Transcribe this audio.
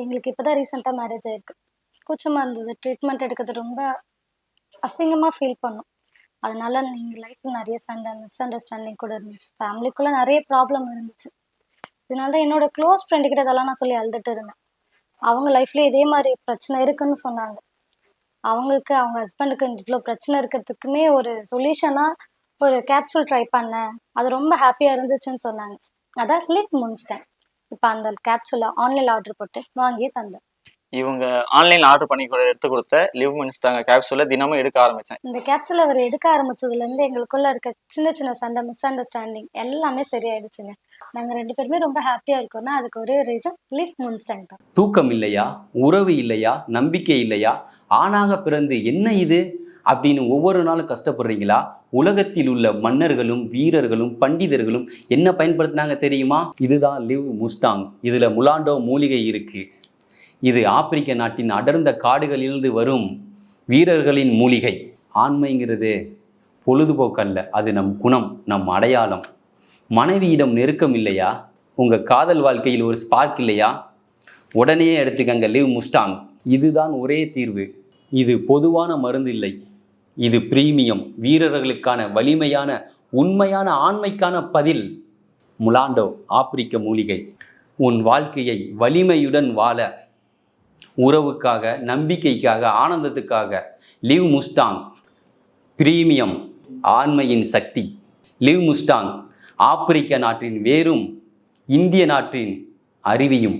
எங்களுக்கு இப்பதான் ரீசெண்டா மேரேஜ் ஆயிருக்கு. கூச்சமா இருந்தது. ட்ரீட்மெண்ட் எடுக்கிறது ரொம்ப அசிங்கமா ஃபீல் பண்ணோம். அதனால எங்க லைஃப்ல நெறைய சண்டை, மிஸ் அண்டர்ஸ்டாண்டிங் கூட இருந்துச்சு. ஃபேமிலிக்குள்ள நெறைய ப்ராப்ளம் இருந்துச்சு. இதனால தான் என்னோட க்ளோஸ் ஃப்ரெண்டு கிட்ட இதெல்லாம் நான் சொல்லி அழுதுட்டு இருந்தேன். அவங்க லைஃப்லயும் இதே மாரி பிரச்சனை இருக்குன்னு சொன்னாங்க. அவங்களுக்கு அவங்க ஹஸ்பண்டுக்கு இவ்ளோ பிரச்சனை இருக்கிறதுக்குமே ஒரு சொல்யூஷனா ஒரு கேப்சூல் ட்ரை பண்ணேன். அது ரொம்ப ஹாப்பியா இருந்துச்சுன்னு சொன்னாங்க. அதான் லிப் முன்ஸ்டேன். இப்ப அந்த கேப்சூல ஆன்லைன்ல ஆர்டர் போட்டு வாங்கி தந்தேன். இவங்க ஆன்லைன்ல ஆர்டர் பண்ணி எடுத்து கொடுத்த லிவ் மின்ஸ்டாங்க கேப்சூலை தினமும் எடுக்க ஆரம்பிச்சேன். இந்த கேப்சூல் அவர் எடுக்க ஆரம்பிச்சதுலேருந்து எங்களுக்குள்ள இருக்க சின்ன சின்ன சண்டை, மிஸ் அண்டர்ஸ்டாண்டிங் எல்லாமே சரியாயிடுச்சுங்க. நாங்க 2 பேருமே ரொம்ப ஹாப்பியா இருக்கோம்னா, அதுக்கு ஒரே ரீசன் லிவ் முன்ஸ்டாங் தான். தூக்கம் இல்லையா, உறவு இல்லையா, நம்பிக்கை இல்லையா, ஆணாக பிறந்து என்ன இது அப்படின்னு ஒவ்வொரு நாளும் கஷ்டப்படுறீங்களா? உலகத்தில் உள்ள மன்னர்களும் வீரர்களும் பண்டிதர்களும் என்ன பயன்படுத்தினாங்க தெரியுமா? இதுதான் லிவ் முஸ்டாங். இதில் முலாண்டோ மூலிகை இருக்கு. இது ஆப்பிரிக்க நாட்டின் அடர்ந்த காடுகளிலிருந்து வரும் வீரர்களின் மூலிகை. ஆண்மைங்கிறது பொழுதுபோக்கல்ல, அது நம் குணம், நம் அடையாளம். மனைவியிடம் நெருக்கம் இல்லையா, உங்கள் காதல் வாழ்க்கையில் ஒரு ஸ்பார்க் இல்லையா, உடனே எடுத்துக்கங்க லிவ் முஸ்டாங். இதுதான் ஒரே தீர்வு. இது பொதுவான மருந்து இல்லை, இது பிரீமியம், வீரர்களுக்கான வலிமையான உண்மையான ஆண்மைக்கான பதில். முலாண்டோ ஆப்பிரிக்க மூலிகை. உன் வாழ்க்கையை வலிமையுடன் வாழ, உறவுக்காக, நம்பிக்கைக்காக, ஆனந்தத்துக்காக லிவ் முஸ்டாங். பிரீமியம், ஆண்மையின் சக்தி. லிவ் முஸ்டாங் ஆப்பிரிக்க நாட்டின் வேரும் இந்திய நாட்டின் அருவியும்.